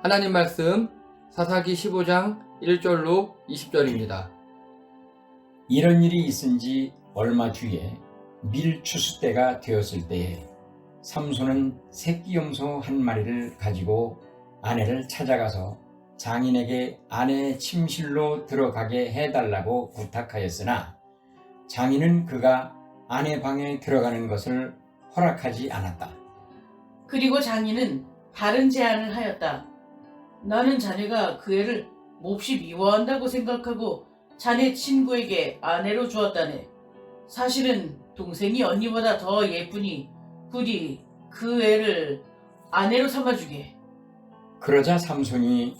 하나님 말씀 사사기 15장 1절로 20절입니다. 이런 일이 있은 지 얼마 뒤에 밀 추수 때가 되었을 때에 삼손은 새끼 염소 한 마리를 가지고 아내를 찾아가서 장인에게 아내의 침실로 들어가게 해달라고 부탁하였으나 장인은 그가 아내 방에 들어가는 것을 허락하지 않았다. 그리고 장인은 다른 제안을 하였다. 나는 자네가 그 애를 몹시 미워한다고 생각하고 자네 친구에게 아내로 주었다네. 사실은 동생이 언니보다 더 예쁘니 부디 그 애를 아내로 삼아주게. 그러자 삼손이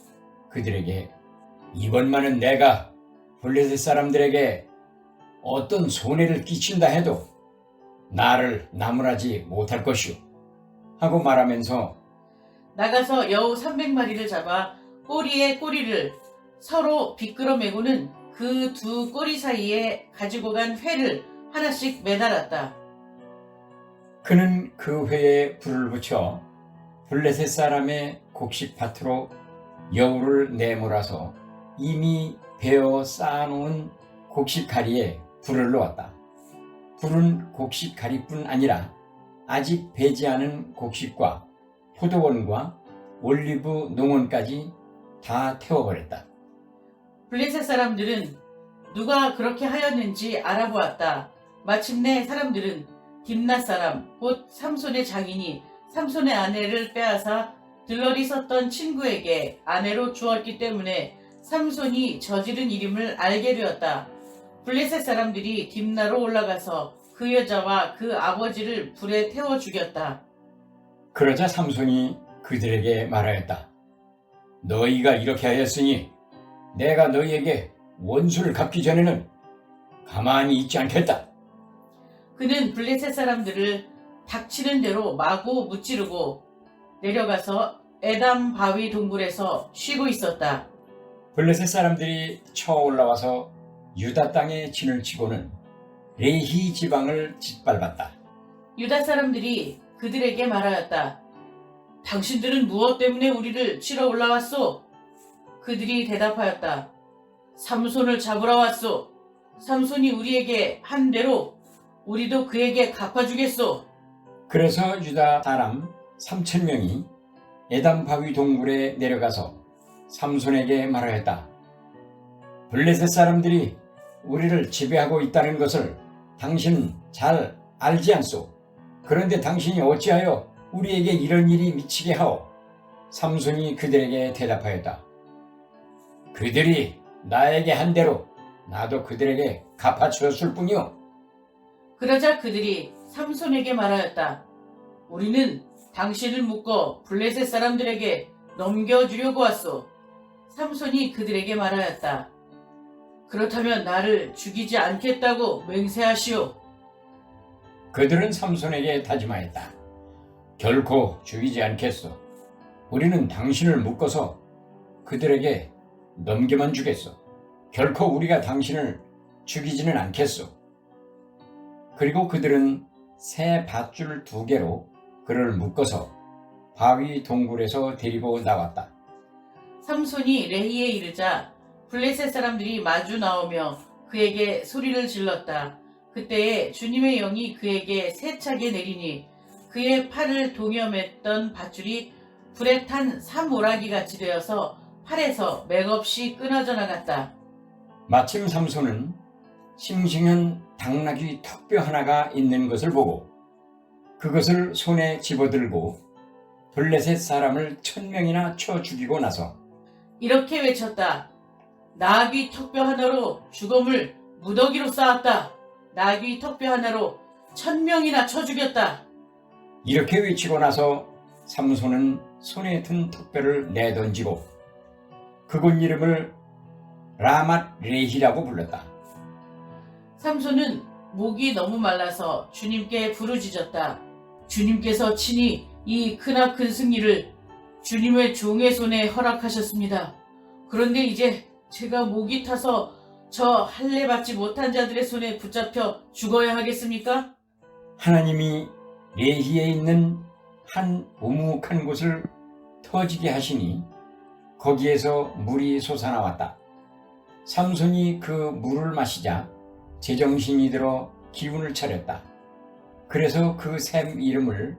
그들에게 이번만은 내가 블레셋 사람들에게 어떤 손해를 끼친다 해도 나를 나무라지 못할 것이오 하고 말하면서 나가서 여우 300마리를 잡아 꼬리에 꼬리를 서로 비끄러 매고는 그 두 꼬리 사이에 가지고 간 회를 하나씩 매달았다. 그는 그 회에 불을 붙여 블레셋 사람의 곡식 밭으로 여우를 내몰아서 이미 베어 쌓아놓은 곡식 가리에 불을 놓았다. 불은 곡식 가리뿐 아니라 아직 배지 않은 곡식과 포도원과 올리브 농원까지 다 태워버렸다. 블레셋 사람들은 누가 그렇게 하였는지 알아보았다. 마침내 사람들은 딥낫 사람 곧 삼손의 장인이 삼손의 아내를 빼앗아 들러리 섰던 친구에게 아내로 주었기 때문에 삼손이 저지른 일임을 알게 되었다. 블레셋 사람들이 딥나로 올라가서 그 여자와 그 아버지를 불에 태워 죽였다. 그러자 삼손이 그들에게 말하였다. 너희가 이렇게 하였으니 내가 너희에게 원수를 갚기 전에는 가만히 있지 않겠다. 그는 블레셋 사람들을 닥치는 대로 마구 무찌르고 내려가서 에담 바위 동굴에서 쉬고 있었다. 블레셋 사람들이 쳐 올라와서 유다 땅에 진을 치고는 레히 지방을 짓밟았다. 유다 사람들이 그들에게 말하였다. 당신들은 무엇 때문에 우리를 치러 올라왔소? 그들이 대답하였다. 삼손을 잡으러 왔소. 삼손이 우리에게 한 대로 우리도 그에게 갚아주겠소. 그래서 유다 사람 3,000명이 에담 바위 동굴에 내려가서 삼손에게 말하였다. 블레셋 사람들이 우리를 지배하고 있다는 것을 당신은 잘 알지 않소? 그런데 당신이 어찌하여 우리에게 이런 일이 미치게 하오? 삼손이 그들에게 대답하였다. 그들이 나에게 한 대로 나도 그들에게 갚아주었을 뿐이오. 그러자 그들이 삼손에게 말하였다. 우리는 당신을 묶어 블레셋 사람들에게 넘겨주려고 왔소. 삼손이 그들에게 말하였다. 그렇다면 나를 죽이지 않겠다고 맹세하시오. 그들은 삼손에게 다짐하였다. 결코 죽이지 않겠소. 우리는 당신을 묶어서 그들에게 넘겨만 주겠소. 결코 우리가 당신을 죽이지는 않겠소. 그리고 그들은 새 밧줄 2개로 그를 묶어서 바위 동굴에서 데리고 나왔다. 삼손이 레히에 이르자 블레셋 사람들이 마주 나오며 그에게 소리를 질렀다. 그때에 주님의 영이 그에게 세차게 내리니 그의 팔을 동여맸던 밧줄이 불에 탄 사모라기 같이 되어서 팔에서 맥없이 끊어져 나갔다. 마침 삼손은 싱싱한 당나귀 턱뼈 하나가 있는 것을 보고 그것을 손에 집어들고 블레셋 사람을 1,000명이나 쳐 죽이고 나서 이렇게 외쳤다. 나귀 턱뼈 하나로 죽음을 무더기로 쌓았다. 나귀 턱뼈 하나로 1,000명이나 쳐 죽였다. 이렇게 외치고 나서 삼손은 손에 든 턱뼈를 내던지고 그곳 이름을 라맛 레히라고 불렀다. 삼손은 목이 너무 말라서 주님께 부르짖었다. 주님께서 친히 이 크나큰 승리를 주님의 종의 손에 허락하셨습니다. 그런데 이제 제가 목이 타서 저 할례 받지 못한 자들의 손에 붙잡혀 죽어야 하겠습니까? 하나님이 레히에 있는 한 우묵한 곳을 터지게 하시니 거기에서 물이 솟아나왔다. 삼손이 그 물을 마시자 제정신이 들어 기운을 차렸다. 그래서 그 샘 이름을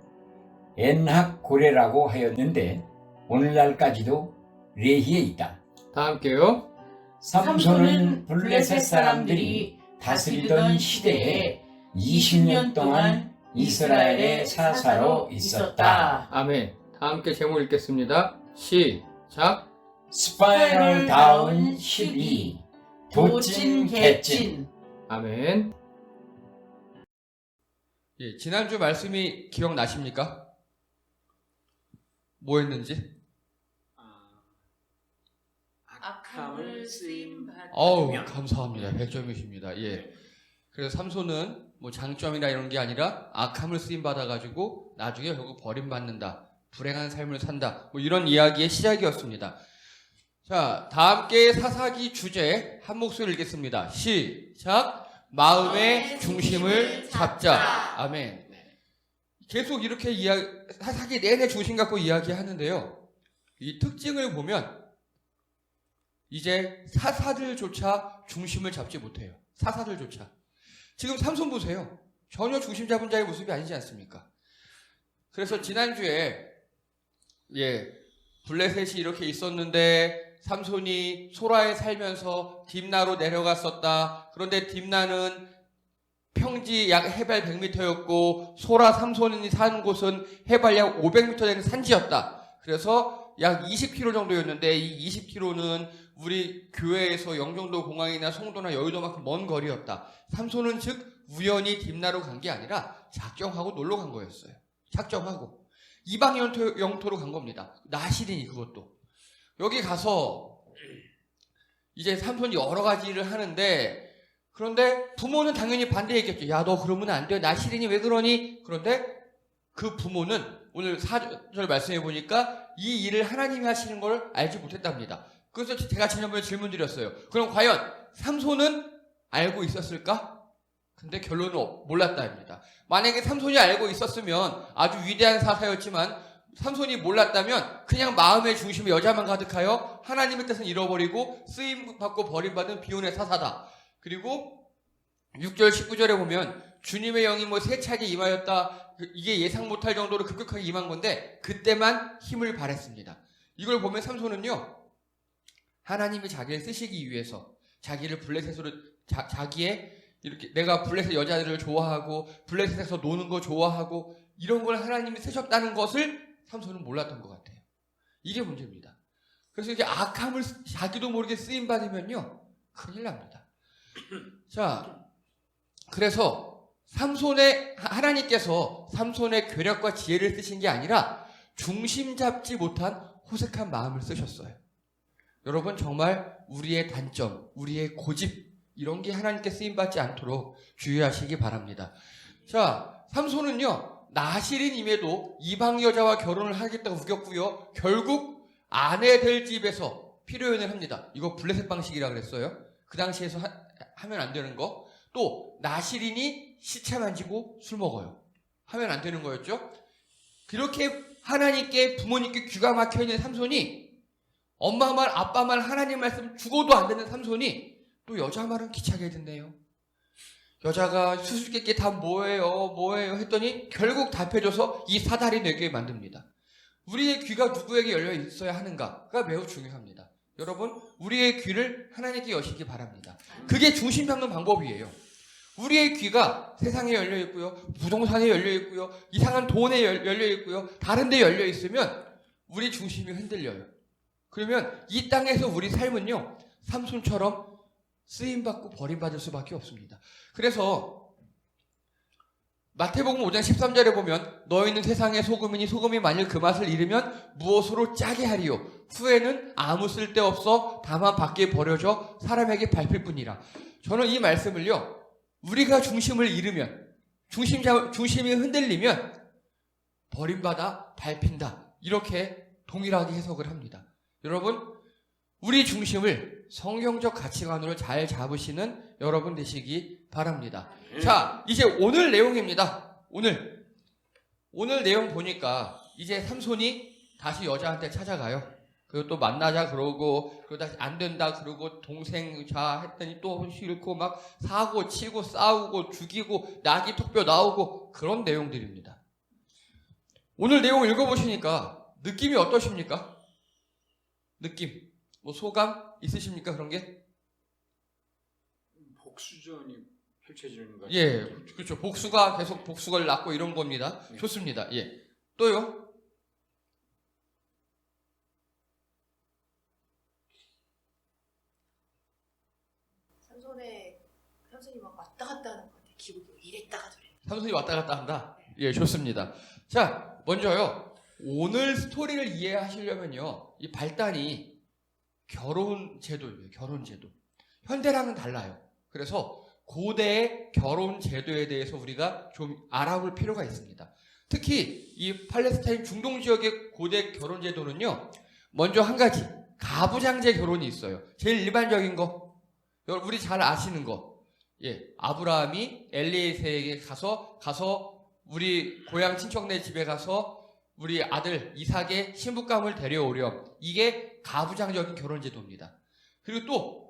엔학고레라고 하였는데 오늘날까지도 레히에 있다. 다 함께요. 삼손은 블레셋 사람들이 다스리던 시대에 20년 동안 이스라엘의 사사로 있었다. 아멘. 다 함께 제목 읽겠습니다. 시작. 스파이럴 다운 12 도찐 개찐. 아멘. 예, 지난주 말씀이 기억나십니까? 뭐 했는지? 악함을 쓰임 받으며. 어우, 감사합니다. 100점이십니다. 예. 그래서 삼손은 뭐 장점이나 이런 게 아니라 악함을 쓰임 받아가지고 나중에 결국 버림받는다. 불행한 삶을 산다. 뭐 이런 이야기의 시작이었습니다. 자, 다 함께 사사기 주제 한 목소리 읽겠습니다. 시작. 마음의 중심을 잡자. 아멘. 계속 이렇게 사사기 내내 중심 갖고 이야기하는데요. 이 특징을 보면 이제 사사들조차 중심을 잡지 못해요. 사사들조차. 지금 삼손 보세요. 전혀 중심 잡은 자의 모습이 아니지 않습니까? 그래서 지난주에 블레셋이 이렇게 있었는데 삼손이 소라에 살면서 딥나로 내려갔었다. 그런데 딥나는 평지 약 해발 100m였고 소라 삼손이 사는 곳은 해발 약 500m 되는 산지였다. 그래서 약 20km 정도였는데 이 20km는 우리 교회에서 영종도 공항이나 송도나 여의도만큼 먼 거리였다. 삼손은 즉 우연히 딥나로 간 게 아니라 작정하고 놀러 간 거였어요. 작정하고. 이방 영토로 간 겁니다. 나시린이 그것도. 여기 가서 이제 삼손이 여러 가지 일을 하는데 그런데 부모는 당연히 반대했겠죠. 야, 너 그러면 안 돼. 나시린이 왜 그러니? 그런데 그 부모는 오늘 4절 말씀해 보니까 이 일을 하나님이 하시는 걸 알지 못했답니다. 그래서 제가 지난번에 질문 드렸어요. 그럼 과연 삼손은 알고 있었을까? 근데 결론은 몰랐다입니다. 만약에 삼손이 알고 있었으면 아주 위대한 사사였지만 삼손이 몰랐다면 그냥 마음의 중심에 여자만 가득하여 하나님의 뜻은 잃어버리고 쓰임받고 버림받은 비운의 사사다. 그리고 6절 19절에 보면 주님의 영이 뭐 세차게 임하였다. 이게 예상 못할 정도로 급격하게 임한 건데 그때만 힘을 발했습니다. 이걸 보면 삼손은요. 하나님이 자기를 쓰시기 위해서 자기를 블레셋으로 자기의 이렇게 내가 블레셋 여자들을 좋아하고 블레셋에서 노는 거 좋아하고 이런 걸 하나님이 쓰셨다는 것을 삼손은 몰랐던 것 같아요. 이게 문제입니다. 그래서 이게 악함을 자기도 모르게 쓰임 받으면요 큰일 납니다. 자, 그래서 하나님께서 삼손의 괴력과 지혜를 쓰신 게 아니라 중심 잡지 못한 호색한 마음을 쓰셨어요. 여러분 정말 우리의 단점, 우리의 고집 이런 게 하나님께 쓰임받지 않도록 주의하시기 바랍니다. 자, 삼손은요 나시린임에도 이방 여자와 결혼을 하겠다고 우겼고요. 결국 아내 될 집에서 피로연을 합니다. 이거 블레셋 방식이라 그랬어요. 그 당시에서 하면 안 되는 거. 또 나시린이 시체 만지고 술 먹어요. 하면 안 되는 거였죠. 그렇게 하나님께 부모님께 귀가 막혀있는 삼손이 엄마 말 아빠 말 하나님 말씀 죽어도 안 되는 삼손이 또 여자 말은 귀찮게 듣네요. 여자가 수수께끼 다 뭐예요 했더니 결국 답해줘서 이 사다리 내게 만듭니다. 우리의 귀가 누구에게 열려 있어야 하는가가 매우 중요합니다. 여러분 우리의 귀를 하나님께 여시기 바랍니다. 그게 중심 잡는 방법이에요. 우리의 귀가 세상에 열려 있고요, 부동산에 열려 있고요, 이상한 돈에 열려 있고요, 다른 데 열려 있으면 우리 중심이 흔들려요. 그러면 이 땅에서 우리 삶은요 삼손처럼 쓰임받고 버림받을 수밖에 없습니다. 그래서 마태복음 5장 13절에 보면 너희는 세상의 소금이니 소금이 만일 그 맛을 잃으면 무엇으로 짜게 하리요 후에는 아무 쓸데없어 다만 밖에 버려져 사람에게 밟힐 뿐이라. 저는 이 말씀을요 우리가 중심을 잃으면 중심이 흔들리면 버림받아 밟힌다 이렇게 동일하게 해석을 합니다. 여러분 우리 중심을 성경적 가치관으로 잘 잡으시는 여러분 되시기 바랍니다. 자, 이제 오늘 내용입니다. 오늘 내용 보니까 이제 삼손이 다시 여자한테 찾아가요. 그리고 또 만나자 그러고 그러다 안 된다 그러고 동생 자 했더니 또 싫고 막 사고 치고 싸우고 죽이고 낙이 턱뼈 나오고 그런 내용들입니다. 오늘 내용 읽어보시니까 느낌이 어떠십니까? 느낌, 뭐 소감 있으십니까? 그런 게? 복수전이 펼쳐지는 것 예, 그렇죠. 복수가 계속 복수를 낳고 이런 겁니다. 네. 좋습니다. 예, 또요? 삼손이 막 왔다 갔다 하는 것 같아. 기분이 이랬다가 저랬다. 삼손이 왔다 갔다 한다. 예, 좋습니다. 자, 먼저요. 오늘 스토리를 이해하시려면요. 이 발단이 결혼 제도예요. 결혼 제도. 현대랑은 달라요. 그래서 고대의 결혼 제도에 대해서 우리가 좀 알아볼 필요가 있습니다. 특히 이 팔레스타인 중동 지역의 고대 결혼 제도는요. 먼저 한 가지 가부장제 결혼이 있어요. 제일 일반적인 거. 우리 잘 아시는 거. 예, 아브라함이 엘리에셀에게 가서 우리 고향 친척네 집에 가서 우리 아들 이삭의 신부감을 데려오렴. 이게 가부장적인 결혼 제도입니다. 그리고 또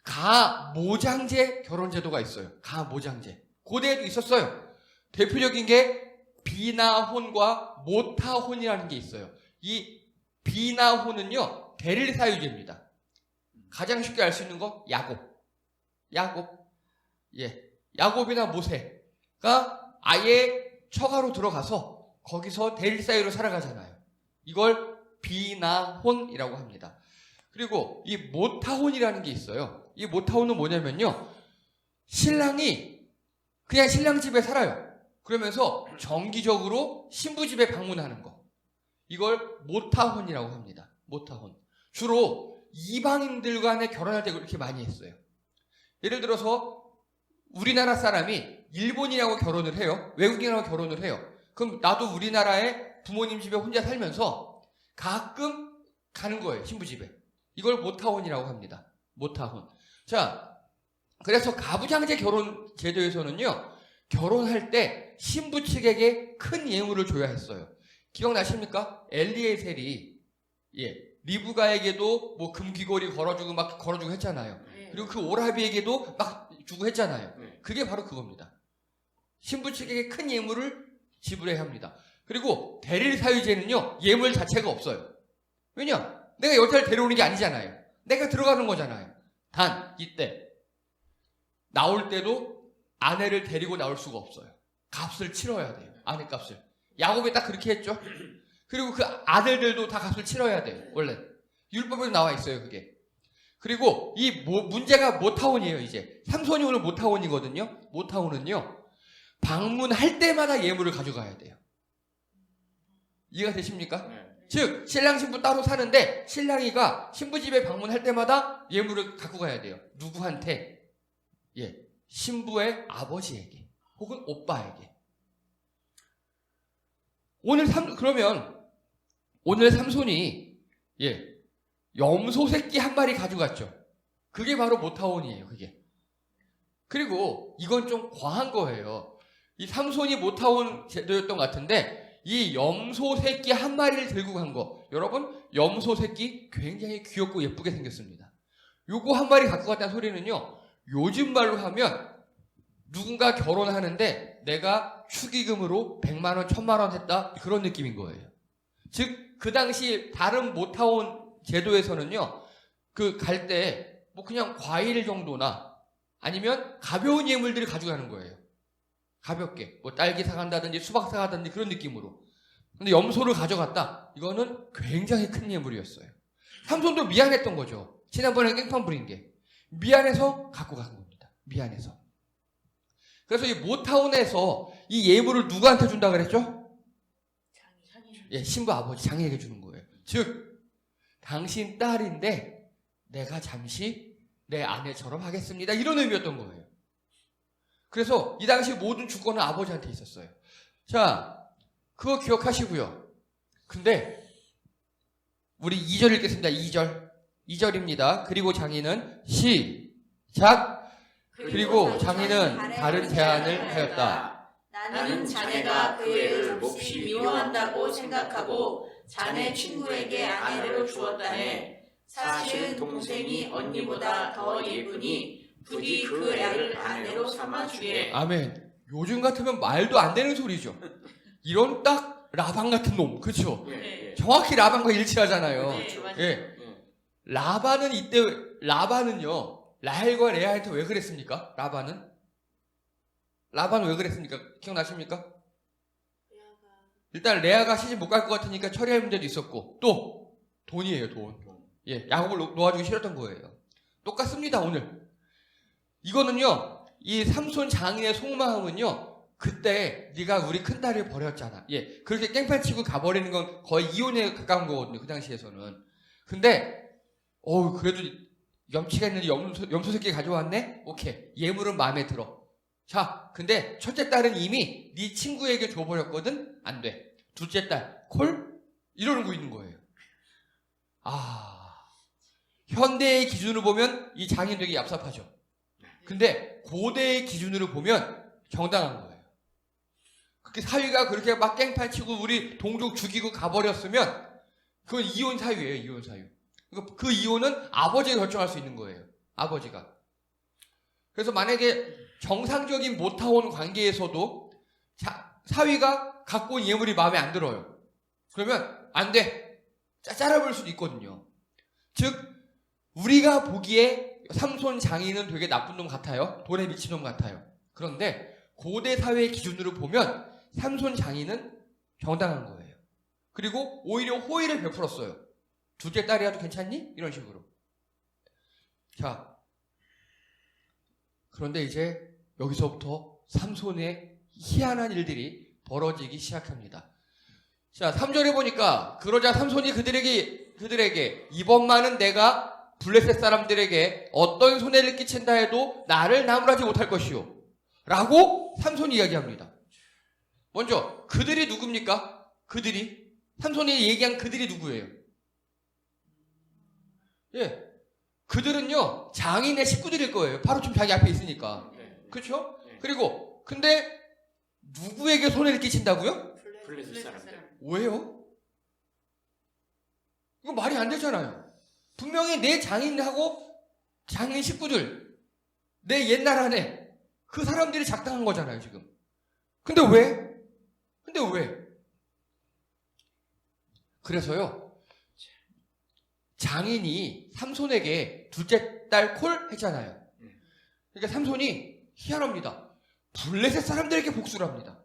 가모장제 결혼 제도가 있어요. 가모장제. 고대에도 있었어요. 대표적인 게 비나혼과 모타혼이라는 게 있어요. 이 비나혼은요, 대릴 사유제입니다. 가장 쉽게 알 수 있는 거 야곱. 예. 야곱이나 모세가 아예 처가로 들어가서 거기서 대릴 사유로 살아가잖아요. 이걸 비나혼이라고 합니다. 그리고 이 모타혼이라는 게 있어요. 이 모타혼은 뭐냐면요. 신랑이 그냥 신랑 집에 살아요. 그러면서 정기적으로 신부 집에 방문하는 거. 이걸 모타혼이라고 합니다. 모타혼. 주로 이방인들 간에 결혼할 때 그렇게 많이 했어요. 예를 들어서 우리나라 사람이 일본인하고 결혼을 해요. 외국인하고 결혼을 해요. 그럼 나도 우리나라에 부모님 집에 혼자 살면서 가끔 가는 거예요. 신부 집에. 이걸 모타혼이라고 합니다. 모타혼. 자, 그래서 가부장제 결혼 제도에서는요. 결혼할 때 신부 측에게 큰 예물을 줘야 했어요. 기억나십니까? 엘리에셀이 리브가에게도 뭐 금귀걸이 걸어주고 했잖아요. 그리고 그 오라비에게도 막 주고 했잖아요. 그게 바로 그겁니다. 신부 측에게 큰 예물을 지불해야 합니다. 그리고 대릴 사유제는요. 예물 자체가 없어요. 왜냐? 내가 여자를 데려오는 게 아니잖아요. 내가 들어가는 거잖아요. 단 이때 나올 때도 아내를 데리고 나올 수가 없어요. 값을 치러야 돼요. 아내 값을. 야곱이 딱 그렇게 했죠. 그리고 그 아들들도 다 값을 치러야 돼요. 원래 율법에도 나와 있어요. 그게. 그리고 이 문제가 모타혼이에요. 이제 삼손이 오늘 모타혼이거든요. 모타혼은요. 방문할 때마다 예물을 가져가야 돼요. 이해가 되십니까? 네. 즉 신랑 신부 따로 사는데 신랑이가 신부 집에 방문할 때마다 예물을 갖고 가야 돼요. 누구한테? 신부의 아버지에게 혹은 오빠에게. 그러면 오늘 삼손이 염소 새끼 한 마리 가져갔죠. 그게 바로 모타혼이에요. 그게. 그리고 이건 좀 과한 거예요. 이 삼손이 모타혼 제도였던 것 같은데 이 염소 새끼 한 마리를 들고 간 거. 여러분, 염소 새끼 굉장히 귀엽고 예쁘게 생겼습니다. 요거 한 마리 갖고 갔다는 소리는요. 요즘 말로 하면 누군가 결혼하는데 내가 축의금으로 100만 원, 1000만 원 했다. 그런 느낌인 거예요. 즉 그 당시 다른 모타혼 제도에서는요. 그 갈 때 뭐 그냥 과일 정도나 아니면 가벼운 예물들을 가져가는 거예요. 가볍게. 뭐 딸기 사간다든지 수박 사간다든지 그런 느낌으로. 근데 염소를 가져갔다. 이거는 굉장히 큰 예물이었어요. 삼손도 미안했던 거죠. 지난번에 깽판 부린 게. 미안해서 갖고 간 겁니다. 미안해서. 그래서 이 모타혼에서 이 예물을 누구한테 준다 그랬죠? 신부 아버지 장인에게 주는 거예요. 즉 당신 딸인데 내가 잠시 내 아내처럼 하겠습니다. 이런 의미였던 거예요. 그래서 이 당시 모든 주권은 아버지한테 있었어요. 자, 그거 기억하시고요. 근데 우리 2절 읽겠습니다. 2절입니다. 그리고 장인은 시작. 그리고 장인은 다른 제안을 하였다. 나는 자네가 그 애를 몹시 미워한다고 생각하고 자네 친구에게 아내로 주었다네. 사실은 동생이 언니보다 더 예쁘니 부디 그 애를 아내로 삼아주게. 아멘. 요즘 같으면 말도 안 되는 소리죠. 이런 딱 라반 같은 놈, 그렇죠? 네. 정확히 라반과 일치하잖아요. 네, 맞아요. 예. 라반은 이때 라반은요 라헬과 레아한테 왜 그랬습니까? 라반은 왜 그랬습니까? 기억나십니까? 일단 레아가 시집 못 갈 것 같으니까 처리할 문제도 있었고 또 돈이에요, 돈. 예, 야곱을 놓아주기 싫었던 거예요. 똑같습니다, 오늘. 이거는요, 이 삼손 장인의 속마음은요, 그때 네가 우리 큰딸을 버렸잖아. 예, 그렇게 깽판치고 가버리는 건 거의 이혼에 가까운 거거든요, 그 당시에서는. 근데, 그래도 염치가 있는데 염소 새끼 가져왔네? 오케이, 예물은 마음에 들어. 자, 근데 첫째 딸은 이미 네 친구에게 줘버렸거든? 안 돼. 둘째 딸, 콜? 이러고 있는 거예요. 현대의 기준으로 보면 이 장인 되게 얍삽하죠. 근데 고대의 기준으로 보면 정당한 거예요. 그렇게 사위가 그렇게 막 깽판 치고 우리 동족 죽이고 가버렸으면 그건 이혼 사유예요, 이혼 사유. 그 이혼은 아버지가 결정할 수 있는 거예요. 아버지가. 그래서 만약에 정상적인 모타운 관계에서도 사위가 갖고 온 예물이 마음에 안 들어요. 그러면 안 돼. 짜잘해볼 수도 있거든요. 즉 우리가 보기에 삼손 장인은 되게 나쁜 놈 같아요. 돈에 미친 놈 같아요. 그런데 고대 사회의 기준으로 보면 삼손 장인은 정당한 거예요. 그리고 오히려 호의를 베풀었어요. 둘째 딸이라도 괜찮니? 이런 식으로. 자, 그런데 이제 여기서부터 삼손의 희한한 일들이 벌어지기 시작합니다. 자, 3절에 보니까 그러자 삼손이 그들에게 이번만은 내가 블레셋 사람들에게 어떤 손해를 끼친다 해도 나를 나무라지 못할 것이요 라고 삼손이 이야기합니다. 먼저 그들이 누굽니까? 삼손이 얘기한 그들이 누구예요? 예, 그들은요 장인의 식구들일 거예요. 바로 좀 자기 앞에 있으니까. 그렇죠? 그리고 근데 누구에게 손해를 끼친다고요? 블레셋 사람들. 왜요? 이거 말이 안 되잖아요. 분명히 내 장인하고 장인 식구들, 내 옛날 아내, 그 사람들이 작당한 거잖아요, 지금. 근데 왜? 그래서요, 장인이 삼손에게 둘째 딸 콜 했잖아요. 그러니까 삼손이 희한합니다. 블레셋 사람들에게 복수를 합니다.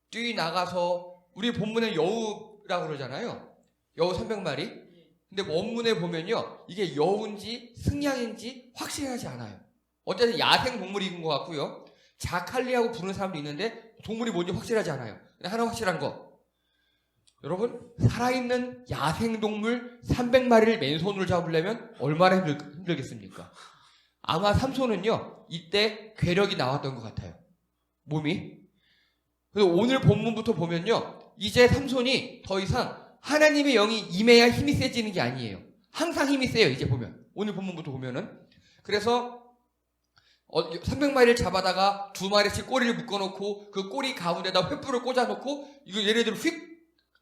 뛰나가서, 우리 본문에 여우라고 그러잖아요. 여우 300마리. 근데 원문에 보면요, 이게 여우인지 승냥인지 확실하지 않아요. 어쨌든 야생 동물인 것 같고요. 자칼리하고 부르는 사람도 있는데 동물이 뭔지 확실하지 않아요. 근데 하나 확실한 거, 여러분, 살아있는 야생 동물 300마리를 맨손으로 잡으려면 얼마나 힘들겠습니까? 아마 삼손은요 이때 괴력이 나왔던 것 같아요, 몸이. 그래서 오늘 본문부터 보면요, 이제 삼손이 더 이상 하나님의 영이 임해야 힘이 세지는 게 아니에요. 항상 힘이 세요, 이제 보면. 오늘 본문부터 보면은. 그래서 300마리를 잡아다가 2마리씩 꼬리를 묶어놓고 그 꼬리 가운데다 횃불을 꽂아놓고 이거 얘네들을 휙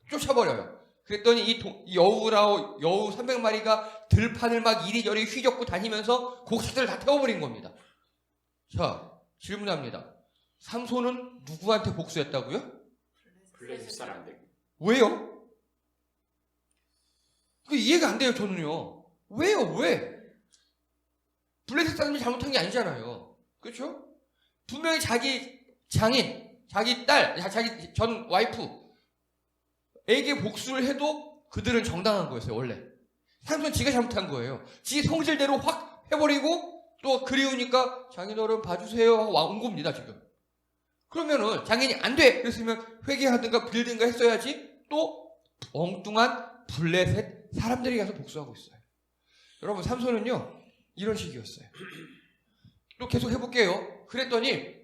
쫓아버려요. 그랬더니 이 여우 300마리가 들판을 막 이리저리 휘젓고 다니면서 곡식들을 다 태워버린 겁니다. 자, 질문합니다. 삼손은 누구한테 복수했다고요? 블레셋 사람들. 왜요? 그 이해가 안 돼요, 저는요. 왜요? 왜? 블레셋 사람이 잘못한 게 아니잖아요. 그렇죠? 분명히 자기 장인, 자기 딸, 자기 전 와이프에게 복수를 해도 그들은 정당한 거였어요, 원래. 삼손 지가 잘못한 거예요. 지 성질대로 확 해버리고 또 그리우니까 장인어른 봐주세요 하고 온 겁니다, 지금. 그러면은 장인이 안 돼! 그랬으면 회개하든가 빌든가 했어야지 또 엉뚱한 블레셋 사람들이 가서 복수하고 있어요. 여러분, 삼손은요 이런 식이었어요. 또 계속 해볼게요. 그랬더니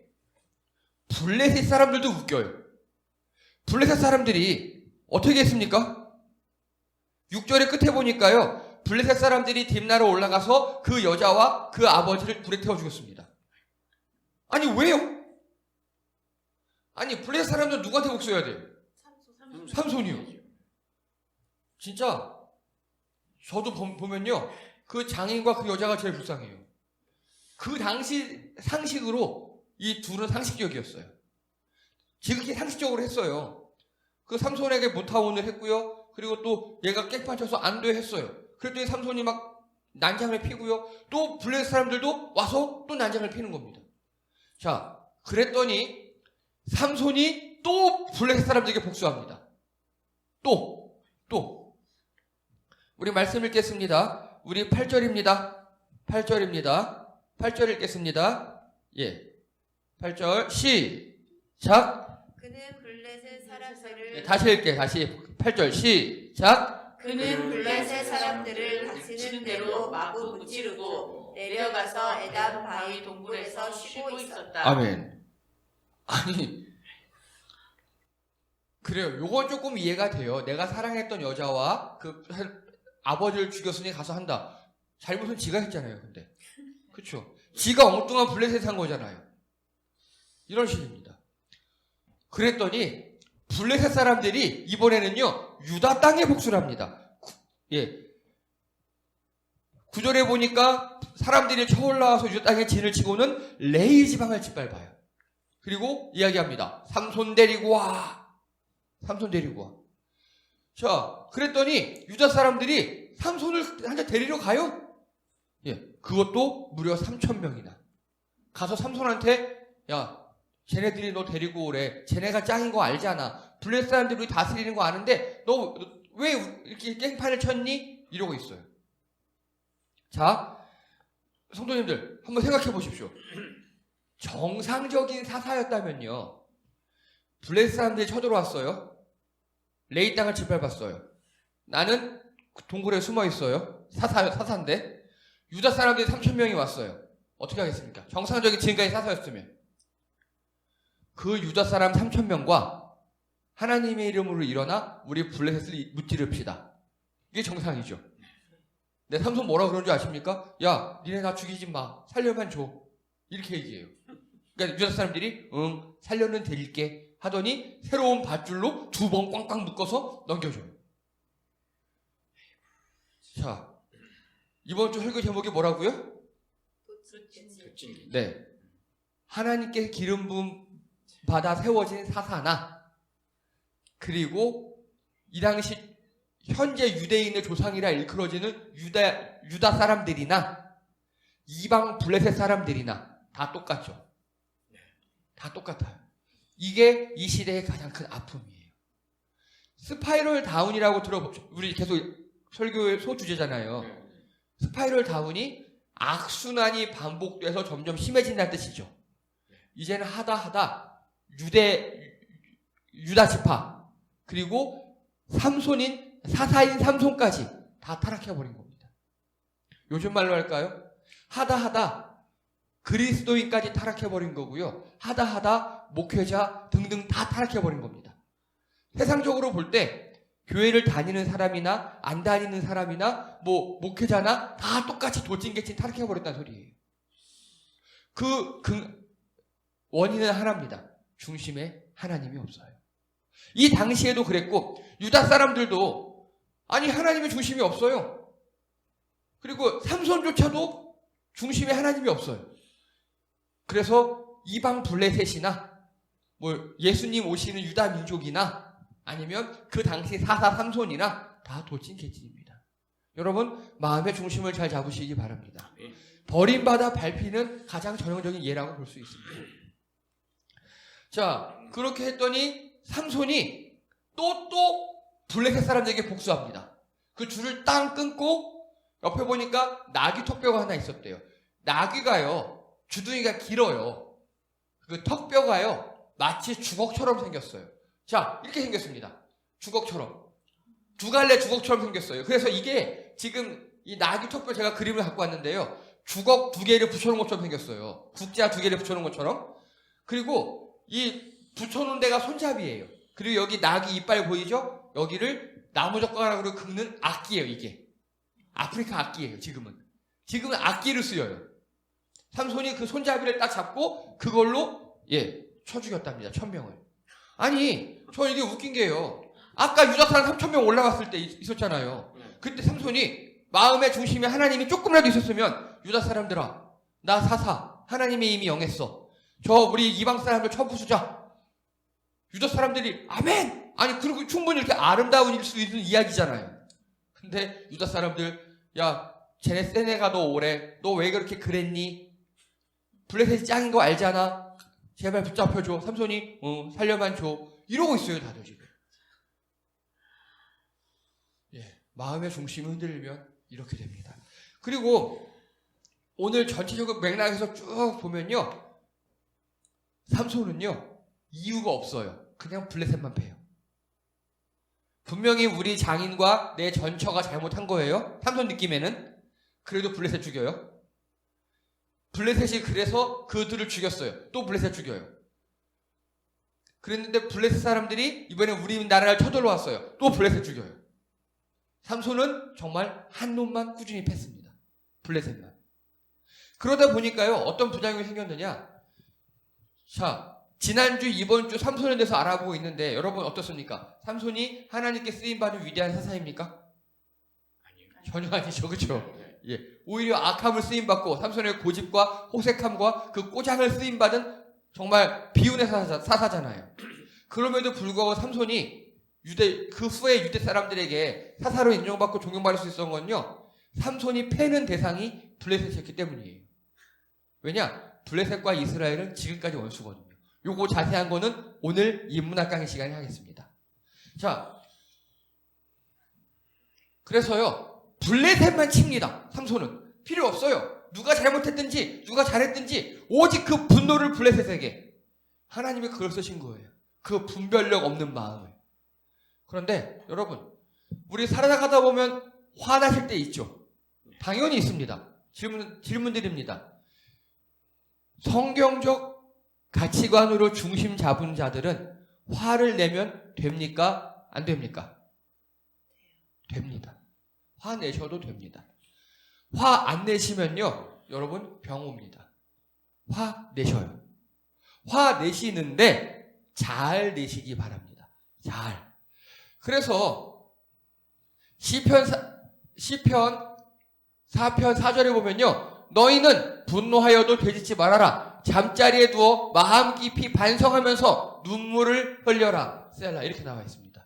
블레셋 사람들도 웃겨요. 블레셋 사람들이 어떻게 했습니까? 6절의 끝에 보니까요, 블레셋 사람들이 딥나로 올라가서 그 여자와 그 아버지를 불에 태워 죽였습니다. 아니 왜요? 아니 블레셋 사람들 누구한테 복수해야 돼요? 삼손이요. 진짜 저도 보면요. 그 장인과 그 여자가 제일 불쌍해요. 그 당시 상식으로 이 둘은 상식적이었어요. 지극히 상식적으로 했어요. 그 삼손에게 모타원을 했고요. 그리고 또 얘가 깽판 쳐서 안도했어요. 그랬더니 삼손이 막 난장을 피고요. 또 블레셋 사람들도 와서 또 난장을 피는 겁니다. 자, 그랬더니 삼손이 또 블레셋 사람들에게 복수합니다. 또 우리 말씀 읽겠습니다. 우리 8절입니다. 8절 읽겠습니다. 예. 8절 시작. 그는 블레셋 사람들을 다시 읽게. 다시 8절 시작. 그는 블레셋 사람들을 다치는 대로 마구 무찌르고 내려가서 에담 바위 동굴에서 쉬고 있었다. 아멘. 아니 그래요. 요건 조금 이해가 돼요. 내가 사랑했던 여자와 그 아버지를 죽였으니 가서 한다. 잘못은 지가 했잖아요. 근데 그렇죠. 지가 엉뚱한 블레셋 한 거잖아요. 이런 식입니다. 그랬더니 블레셋 사람들이 이번에는요 유다 땅에 복수를 합니다. 예. 9절에 보니까 사람들이 쳐올라와서 유다 땅에 진을 치고는 레이 지방을 짓밟아요. 그리고 이야기합니다. 삼손 데리고 와. 자, 그랬더니 유다 사람들이 삼손을 한 대 데리러 가요. 예, 그것도 무려 3,000명이나 가서 삼손한테 야, 쟤네들이 너 데리고 오래. 쟤네가 짱인 거 알잖아. 블레셋 사람들이 우리 다스리는 거 아는데 너 왜 이렇게 깽판을 쳤니? 이러고 있어요. 자, 성도님들 한번 생각해 보십시오. 정상적인 사사였다면요. 블레셋 사람들이 쳐들어왔어요. 레이 땅을 짓밟았어요. 나는 동굴에 숨어 있어요. 사사인데 유다 사람들이 3,000명이 왔어요. 어떻게 하겠습니까? 정상적인 지금까지 사사였으면 그 유다 사람 3,000명과 하나님의 이름으로 일어나 우리 블레셋을 무찌릅시다. 이게 정상이죠. 내 삼손 뭐라 그러는 줄 아십니까? 야, 니네 나 죽이지 마. 살려만 줘. 이렇게 얘기해요. 그러니까 유다 사람들이 응, 살려는 드릴게 하더니 새로운 밧줄로 2번 꽝꽝 묶어서 넘겨줘요. 자, 이번 주 설교 제목이 뭐라고요? 네, 하나님께 기름 부음 받아 세워진 사사나 그리고 이 당시 현재 유대인의 조상이라 일컬어지는 유다 사람들이나 이방 블레셋 사람들이나 다 똑같죠. 다 똑같아요. 이게 이 시대의 가장 큰 아픔이에요. 스파이럴 다운이라고 들어보죠. 우리 계속 설교의 소주제잖아요. 스파이럴 다운이 악순환이 반복돼서 점점 심해진다는 뜻이죠. 이제는 하다 유다 지파 그리고 삼손인 사사인 삼손까지 다 타락해버린 겁니다. 요즘 말로 할까요? 하다 그리스도인까지 타락해버린 거고요. 하다 목회자 등등 다 타락해버린 겁니다. 세상적으로 볼 때 교회를 다니는 사람이나 안 다니는 사람이나 뭐 목회자나 다 똑같이 돌진개친 타락해버렸다는 소리예요. 그 원인은 하나입니다. 중심에 하나님이 없어요. 이 당시에도 그랬고 유다 사람들도 아니 하나님의 중심이 없어요. 그리고 삼손조차도 중심에 하나님이 없어요. 그래서 이방 블레셋이나 뭐 예수님 오시는 유다 민족이나 아니면 그 당시 사사 삼손이나 다 돌진개진입니다. 여러분 마음의 중심을 잘 잡으시기 바랍니다. 버림받아 밟히는 가장 전형적인 예라고 볼 수 있습니다. 자, 그렇게 했더니 삼손이 또 블레셋 사람들에게 복수합니다. 그 줄을 땅 끊고 옆에 보니까 나귀 턱뼈가 하나 있었대요. 나귀가요 주둥이가 길어요. 그 턱뼈가요 마치 주걱처럼 생겼어요. 자, 이렇게 생겼습니다. 주걱처럼. 두 갈래 주걱처럼 생겼어요. 그래서 이게 지금 이 나귀 턱뼈 제가 그림을 갖고 왔는데요. 주걱 2개를 붙여놓은 것처럼 생겼어요. 국자 2개를 붙여놓은 것처럼. 그리고 이 붙여놓은 데가 손잡이에요. 그리고 여기 나귀 이빨 보이죠? 여기를 나무젓가락으로 긁는 악기예요, 이게. 아프리카 악기예요, 지금은. 지금은 악기를 쓰여요. 삼손이 그 손잡이를 딱 잡고 그걸로 쳐 죽였답니다. 1,000명을. 아니, 저 이게 웃긴 게요. 아까 유다 사람 3,000명 올라갔을 때 있었잖아요. 그때 삼손이 마음의 중심에 하나님이 조금이라도 있었으면 유다 사람들아, 나 사사, 하나님의 이미 영했어. 저 우리 이방 사람들 쳐부수자. 유다 사람들이 아멘! 아니 그리고 충분히 이렇게 아름다운 수 있는 이야기잖아요. 근데 유다 사람들, 야 쟤네 센 애가 너 오래. 너 왜 그렇게 그랬니? 블레셋이 짱인 거 알잖아. 제발 붙잡혀줘. 삼손이 살려만 줘. 이러고 있어요 다들 지금. 예, 마음의 중심이 흔들리면 이렇게 됩니다. 그리고 오늘 전체적인 맥락에서 쭉 보면요, 삼손은요 이유가 없어요. 그냥 블레셋만 패요. 분명히 우리 장인과 내 전처가 잘못한 거예요. 삼손 느낌에는. 그래도 블레셋 죽여요. 블레셋이 그래서 그들을 죽였어요. 또 블레셋 죽여요. 그랬는데 블레셋 사람들이 이번에 우리나라를 쳐들어왔어요. 또 블레셋 죽여요. 삼손은 정말 한 놈만 꾸준히 팼습니다. 블레셋만. 그러다 보니까요, 어떤 부작용이 생겼느냐. 자, 지난주, 이번주 삼손에 대해서 알아보고 있는데 여러분 어떻습니까? 삼손이 하나님께 쓰임받은 위대한 사사입니까? 아니요. 전혀 아니죠. 그렇죠? 예, 오히려 악함을 쓰임받고 삼손의 고집과 호색함과 그 꼬장을 쓰임받은 정말 비운의 사사잖아요. 그럼에도 불구하고 삼손이 그 후에 유대 사람들에게 사사로 인정받고 존경받을 수 있었던 건요, 삼손이 패는 대상이 블레셋이었기 때문이에요. 왜냐? 블레셋과 이스라엘은 지금까지 원수거든요. 요거 자세한 거는 오늘 인문학 강의 시간에 하겠습니다. 자, 그래서요, 블레셋만 칩니다. 삼손은 필요 없어요. 누가 잘못했든지 누가 잘했든지 오직 그 분노를 블레셋에게. 하나님이 그걸 쓰신 거예요. 그 분별력 없는 마음을. 그런데 여러분, 우리 살아가다 보면 화나실 때 있죠. 당연히 있습니다. 질문 드립니다. 성경적 가치관으로 중심 잡은 자들은 화를 내면 됩니까? 안 됩니까? 됩니다. 화 내셔도 됩니다. 화 안 내시면요, 여러분 병 옵니다. 화 내셔요. 화 내시는데 잘 내시기 바랍니다. 잘. 그래서 시편 4편 4절에 보면요, 너희는 분노하여도 되짓지 말아라. 잠자리에 누워 마음 깊이 반성하면서 눈물을 흘려라. 셀라. 이렇게 나와 있습니다.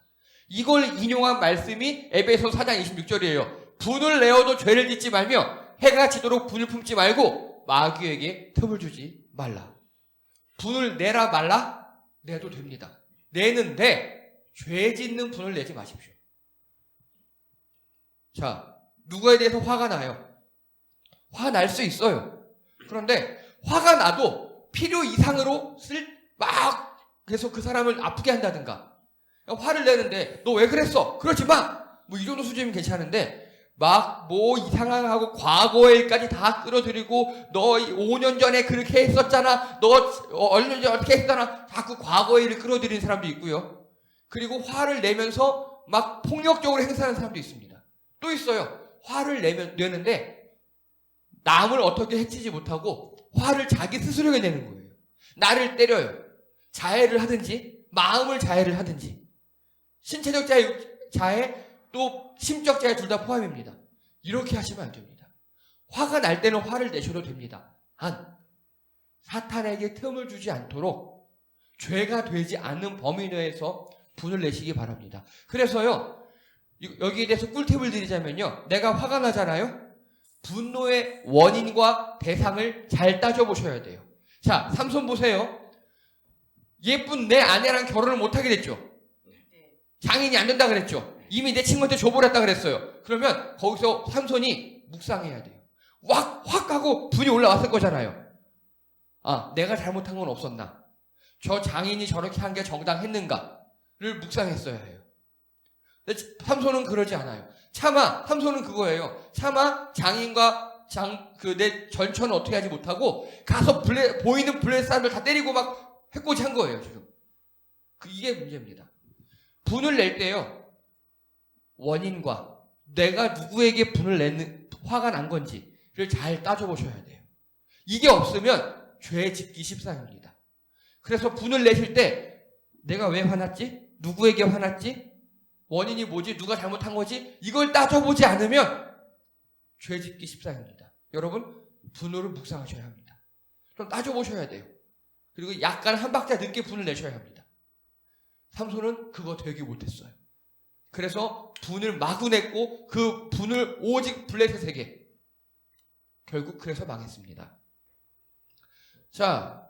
이걸 인용한 말씀이 에베소 4장 26절이에요. 분을 내어도 죄를 짓지 말며 해가 지도록 분을 품지 말고 마귀에게 틈을 주지 말라. 분을 내라 말라? 내도 됩니다. 내는데 죄 짓는 분을 내지 마십시오. 자, 누구에 대해서 화가 나요? 화 날 수 있어요. 그런데 화가 나도 필요 이상으로 막 계속 그 사람을 아프게 한다든가, 화를 내는데 너 왜 그랬어? 그러지 마! 뭐 이 정도 수준이면 괜찮은데 막 뭐 이상한 하고 과거의 일까지 다 끌어들이고 너 5년 전에 그렇게 했었잖아. 너 얼마 전에 어떻게 했잖아. 자꾸 과거의 일을 끌어들이는 사람도 있고요. 그리고 화를 내면서 막 폭력적으로 행사하는 사람도 있습니다. 또 있어요. 화를 내는데 남을 어떻게 해치지 못하고 화를 자기 스스로에게 내는 거예요. 나를 때려요. 자해를 하든지 마음을 자해를 하든지, 신체적 자해 또 심적 자해 둘 다 포함입니다. 이렇게 하시면 안 됩니다. 화가 날 때는 화를 내셔도 됩니다. 사탄에게 틈을 주지 않도록 죄가 되지 않는 범위 내에서 분을 내시기 바랍니다. 그래서요, 여기에 대해서 꿀팁을 드리자면요, 내가 화가 나잖아요. 분노의 원인과 대상을 잘 따져보셔야 돼요. 자, 삼손 보세요. 예쁜 내 아내랑 결혼을 못하게 됐죠. 장인이 안 된다 그랬죠. 이미 내 친구한테 줘버렸다 그랬어요. 그러면 거기서 삼손이 묵상해야 돼요. 확 하고 분이 올라왔을 거잖아요. 아, 내가 잘못한 건 없었나? 저 장인이 저렇게 한 게 정당했는가를 묵상했어야 해요. 근데 삼손은 그러지 않아요. 차마 삼손은 그거예요. 차마 장인과 내 전처는 어떻게 하지 못하고 가서 보이는 블레셋 사람들 다 때리고 막 해코지 한 거예요, 지금. 이게 문제입니다. 분을 낼 때요, 원인과 내가 누구에게 화가 난 건지를 잘 따져보셔야 돼요. 이게 없으면 죄 짓기 십상입니다. 그래서 분을 내실 때 내가 왜 화났지? 누구에게 화났지? 원인이 뭐지? 누가 잘못한 거지? 이걸 따져보지 않으면 죄짓기 십상입니다. 여러분, 분노를 묵상하셔야 합니다. 좀 따져보셔야 돼요. 그리고 약간 한 박자 늦게 분을 내셔야 합니다. 삼손은 그거 되게 못했어요. 그래서 분을 마구 냈고 그 분을 오직 블레셋에게, 결국 그래서 망했습니다. 자,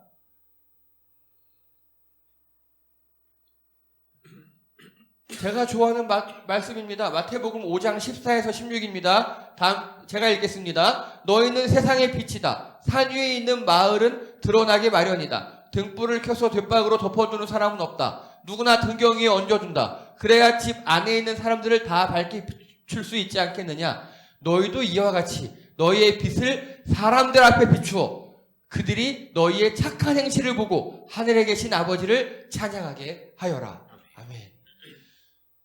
제가 좋아하는 말씀입니다. 마태복음 5장 14에서 16입니다. 다음 제가 읽겠습니다. 너희는 세상의 빛이다. 산 위에 있는 마을은 드러나기 마련이다. 등불을 켜서 뒷박으로 덮어두는 사람은 없다. 누구나 등경 위에 얹어둔다. 그래야 집 안에 있는 사람들을 다 밝게 비출 수 있지 않겠느냐. 너희도 이와 같이 너희의 빛을 사람들 앞에 비추어 그들이 너희의 착한 행실을 보고 하늘에 계신 아버지를 찬양하게 하여라. 아멘.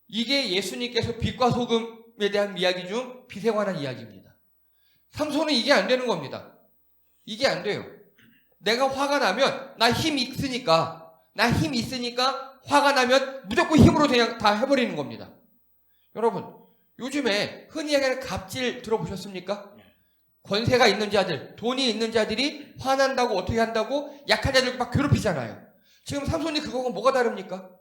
이게 예수님께서 빛과 소금에 대한 이야기 중 빛에 관한 이야기입니다. 삼손은 이게 안 되는 겁니다. 이게 안 돼요. 내가 화가 나면 나 힘 있으니까 화가 나면 무조건 힘으로 그냥 다 해버리는 겁니다. 여러분, 요즘에 흔히 얘기하는 갑질 들어보셨습니까? 권세가 있는 자들, 돈이 있는 자들이 화난다고 어떻게 한다고 약한 자들 막 괴롭히잖아요. 지금 삼손이 그거가 뭐가 다릅니까?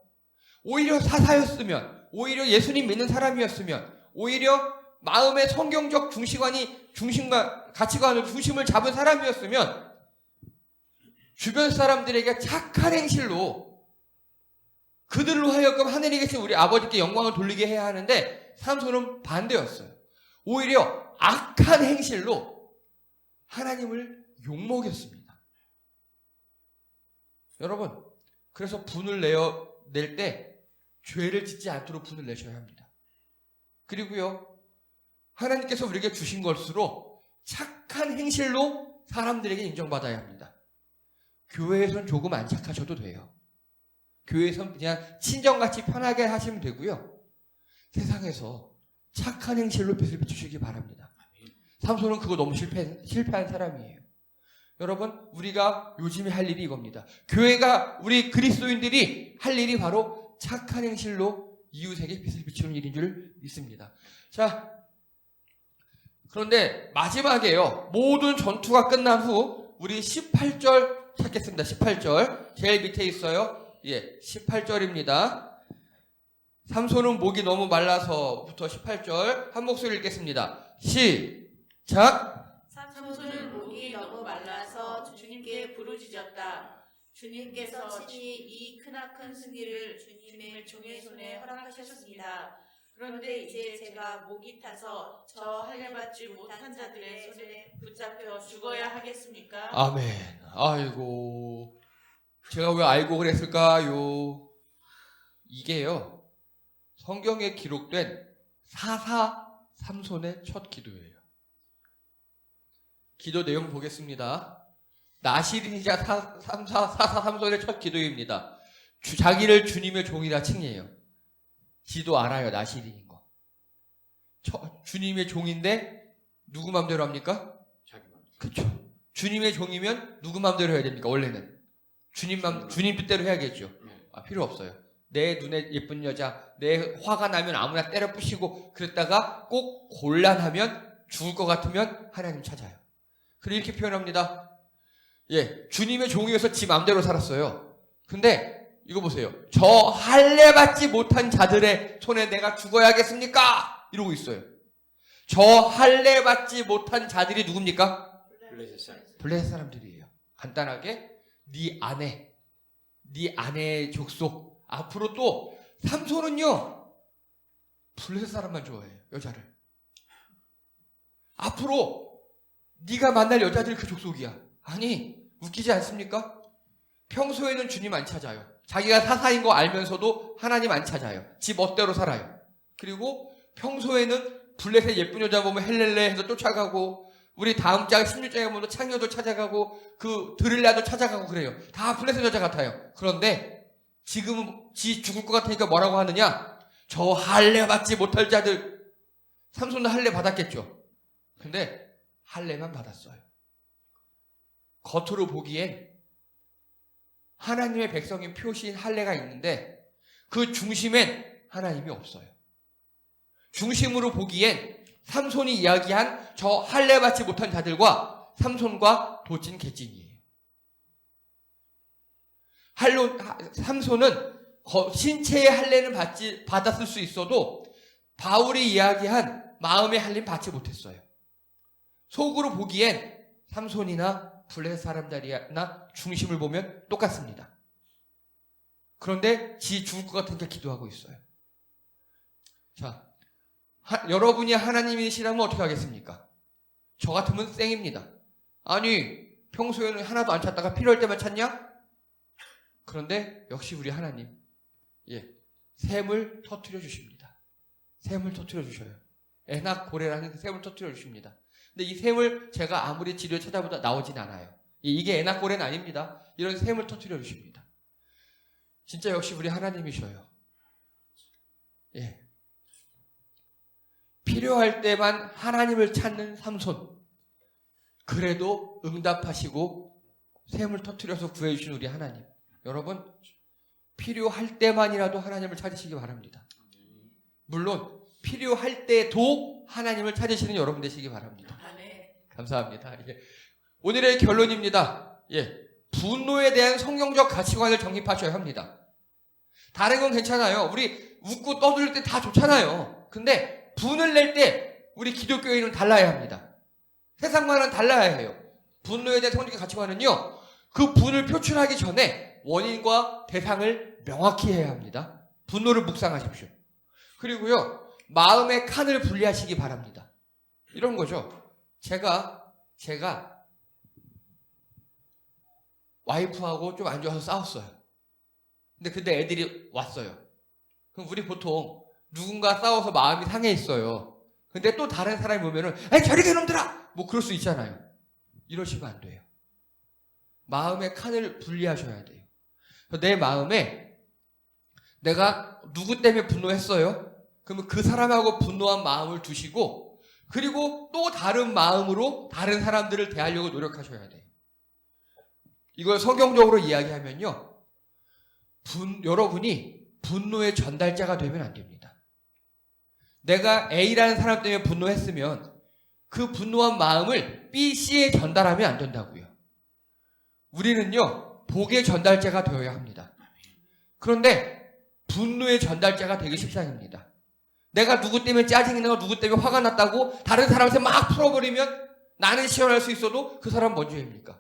오히려 사사였으면, 오히려 예수님 믿는 사람이었으면, 오히려 마음의 성경적 가치관을 중심을 잡은 사람이었으면 주변 사람들에게 착한 행실로 그들로 하여금 하늘에 계신 우리 아버지께 영광을 돌리게 해야 하는데 삼손은 반대였어요. 오히려 악한 행실로 하나님을 욕먹였습니다. 여러분, 그래서 분을 낼 때 죄를 짓지 않도록 분을 내셔야 합니다. 그리고요, 하나님께서 우리에게 주신 것으로 착한 행실로 사람들에게 인정받아야 합니다. 교회에선 조금 안 착하셔도 돼요. 교회에선 그냥 친정같이 편하게 하시면 되고요. 세상에서 착한 행실로 빛을 비추시기 바랍니다. 삼손은 그거 너무 실패한 사람이에요. 여러분, 우리가 요즘에 할 일이 이겁니다. 교회가, 우리 그리스도인들이 할 일이 바로 착한 행실로 이웃에게 빛을 비추는 일인 줄 믿습니다. 자, 그런데 마지막에요. 모든 전투가 끝난 후 우리 18절 찾겠습니다. 18절. 제일 밑에 있어요. 예, 18절입니다. 삼손은 목이 너무 말라서부터 18절 한 목소리 읽겠습니다. 시작. 삼손은 목이 너무 말라서 주님께 부르짖었다. 주님께서 친히 이 크나큰 승리를 주님의 종의 손에 허락하셨습니다. 그런데 이제 제가 목이 타서 저 할례받지 못한 자들의 손에 붙잡혀 죽어야 하겠습니까? 아멘. 아이고, 제가 왜 알고 그랬을까요? 이게요, 성경에 기록된 사사 삼손의 첫 기도예요. 기도 내용 보겠습니다. 나실인이자 사사 삼손의 첫 기도입니다. 자기를 주님의 종이라 칭해요. 지도 알아요, 나실인인 거. 주님의 종인데 누구 맘대로 합니까? 자기 마음. 그쵸. 주님의 종이면 누구 맘대로 해야 됩니까? 원래는 주님 뜻대로 해야겠죠. 필요 없어요. 내 눈에 예쁜 여자, 내 화가 나면 아무나 때려 부시고 그랬다가 꼭 곤란하면 죽을 것 같으면 하나님 찾아요. 그리고 이렇게 표현합니다. 예, 주님의 종이어서 지 맘대로 살았어요. 근데 이거 보세요. 저 할례받지 못한 자들의 손에 내가 죽어야겠습니까? 이러고 있어요. 저 할례받지 못한 자들이 누굽니까? 블레셋 사람들이에요. 간단하게 네 아내의 족속. 앞으로 또 삼손은요, 블레셋 사람만 좋아해요. 여자를. 앞으로 네가 만날 여자들이 그 족속이야. 아니, 웃기지 않습니까? 평소에는 주님 안 찾아요. 자기가 사사인 거 알면서도 하나님 안 찾아요. 지 멋대로 살아요. 그리고 평소에는 블레셋 예쁜 여자 보면 헬렐레 해서 쫓아가고, 우리 다음 장 16장에 보면 창녀도 찾아가고, 그 드릴라도 찾아가고 그래요. 다 블레셋 여자 같아요. 그런데 지금 지 죽을 것 같으니까 뭐라고 하느냐? 저 할례 받지 못할 자들. 삼손도 할례 받았겠죠. 근데 할례만 받았어요. 겉으로 보기엔 하나님의 백성인 표시인 할례가 있는데 그 중심엔 하나님이 없어요. 중심으로 보기엔 삼손이 이야기한 저 할례 받지 못한 자들과 삼손과 도찐 개찐이에요. 삼손은 신체의 할례는 받았을 수 있어도 바울이 이야기한 마음의 할례는 받지 못했어요. 속으로 보기엔 삼손이나 블레셋 사람들이나 중심을 보면 똑같습니다. 그런데 지 죽을 것 같으니까 기도하고 있어요. 자, 여러분이 하나님이시라면 어떻게 하겠습니까? 저 같으면 쌩입니다. 아니, 평소에는 하나도 안 찾다가 필요할 때만 찾냐? 그런데 역시 우리 하나님, 샘을 터뜨려 주십니다. 샘을 터뜨려 주셔요. 에낙 고레라는 샘을 터뜨려 주십니다. 근데 이 샘을 제가 아무리 지도에 찾아보다 나오진 않아요. 이게 에낙 고레는 아닙니다. 이런 샘을 터뜨려 주십니다. 진짜 역시 우리 하나님이셔요. 필요할 때만 하나님을 찾는 삼손. 그래도 응답하시고 샘을 터뜨려서 구해주신 우리 하나님. 여러분, 필요할 때만이라도 하나님을 찾으시기 바랍니다. 물론 필요할 때도 하나님을 찾으시는 여러분 되시기 바랍니다. 감사합니다. 오늘의 결론입니다. 분노에 대한 성경적 가치관을 정립하셔야 합니다. 다른 건 괜찮아요. 우리 웃고 떠들 때 다 좋잖아요. 근데 분을 낼 때 우리 기독교인은 달라야 합니다. 세상과는 달라야 해요. 분노에 대한 성경적 가치관은요, 그 분을 표출하기 전에 원인과 대상을 명확히 해야 합니다. 분노를 묵상하십시오. 그리고요, 마음의 칸을 분리하시기 바랍니다. 이런 거죠. 제가 와이프하고 좀 안 좋아서 싸웠어요. 근데 애들이 왔어요. 그럼 우리 보통 누군가 싸워서 마음이 상해 있어요. 근데 또 다른 사람이 보면은 저리가 이놈들아! 뭐 그럴 수 있잖아요. 이러시면 안 돼요. 마음의 칸을 분리하셔야 돼요. 내 마음에 내가 누구 때문에 분노했어요? 그러면 그 사람하고 분노한 마음을 두시고, 그리고 또 다른 마음으로 다른 사람들을 대하려고 노력하셔야 돼요. 이걸 성경적으로 이야기하면요, 여러분이 분노의 전달자가 되면 안 됩니다. 내가 A라는 사람 때문에 분노했으면 그 분노한 마음을 B, C에 전달하면 안 된다고요. 우리는요, 복의 전달자가 되어야 합니다. 그런데 분노의 전달자가 되기 십상입니다. 내가 누구 때문에 짜증이 나고 누구 때문에 화가 났다고 다른 사람한테 막 풀어버리면 나는 시원할 수 있어도 그 사람 뭔 죄입니까?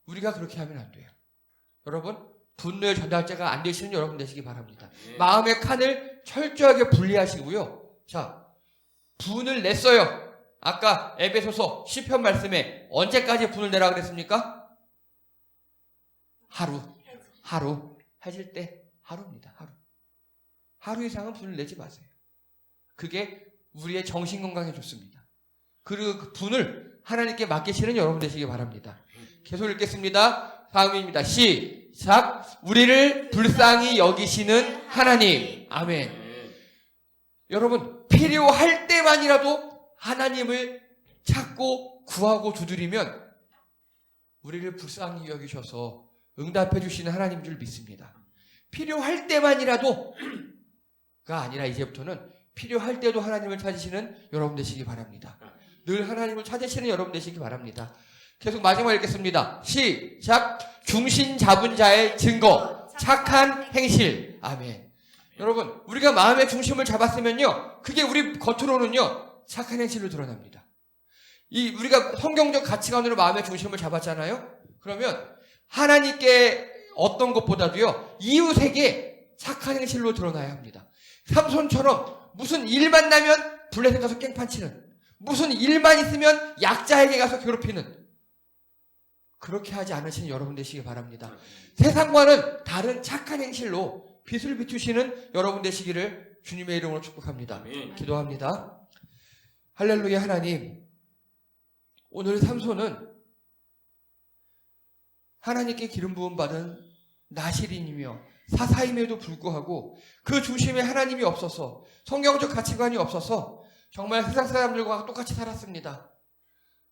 우리가 그렇게 하면 안 돼요. 여러분, 분노의 전달자가 안 되시는 여러분 되시기 바랍니다. 마음의 칸을 철저하게 분리하시고요. 자, 분을 냈어요. 아까 에베소서 10편 말씀에 언제까지 분을 내라 그랬습니까? 하루. 하실 때 하루입니다. 하루 이상은 분을 내지 마세요. 그게 우리의 정신 건강에 좋습니다. 그리고 그 분을 하나님께 맡기시는 여러분 되시기 바랍니다. 계속 읽겠습니다. 다음입니다. 시작. 우리를 불쌍히 여기시는 하나님. 아멘. 여러분, 필요할 때만이라도 하나님을 찾고 구하고 두드리면 우리를 불쌍히 여기셔서 응답해 주시는 하나님인 줄 믿습니다. 필요할 때만이라도가 아니라 이제부터는 필요할 때도 하나님을 찾으시는 여러분 되시기 바랍니다. 늘 하나님을 찾으시는 여러분 되시기 바랍니다. 계속 마지막 읽겠습니다. 시작. 중심 잡은 자의 증거, 착한 행실. 아멘. 여러분, 우리가 마음의 중심을 잡았으면요, 그게 우리 겉으로는요, 착한 행실로 드러납니다. 우리가 성경적 가치관으로 마음의 중심을 잡았잖아요? 그러면 하나님께 어떤 것보다도요, 이웃에게 착한 행실로 드러나야 합니다. 삼손처럼 무슨 일만 나면 블레셋 가서 깽판 치는, 무슨 일만 있으면 약자에게 가서 괴롭히는, 그렇게 하지 않으시는 여러분 되시기 바랍니다. 세상과는 다른 착한 행실로 빛을 비추시는 여러분 되시기를 주님의 이름으로 축복합니다. 기도합니다. 할렐루야. 하나님, 오늘 삼손은 하나님께 기름 부음 받은 나실인이며 사사임에도 불구하고 그 중심에 하나님이 없어서, 성경적 가치관이 없어서 정말 세상 사람들과 똑같이 살았습니다.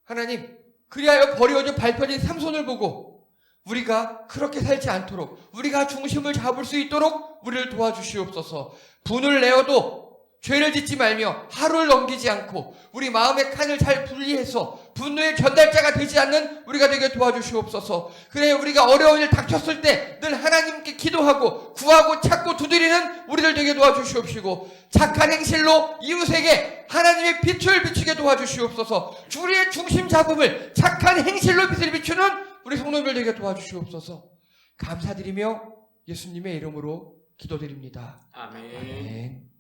하나님, 그리하여 버려져 밟혀진 삼손을 보고 우리가 그렇게 살지 않도록, 우리가 중심을 잡을 수 있도록 우리를 도와주시옵소서. 분을 내어도 죄를 짓지 말며 하루를 넘기지 않고 우리 마음의 칸을 잘 분리해서 분노의 전달자가 되지 않는 우리가 되게 도와주시옵소서. 그래 우리가 어려운 일 닥쳤을 때 늘 하나님께 기도하고 구하고 찾고 두드리는 우리를 되게 도와주시옵시고 착한 행실로 이웃에게 하나님의 빛을 비추게 도와주시옵소서. 우리의 중심 잡음을 착한 행실로 빛을 비추는 우리 성도들 되게 도와주시옵소서. 감사드리며 예수님의 이름으로 기도드립니다. 아멘. 아멘.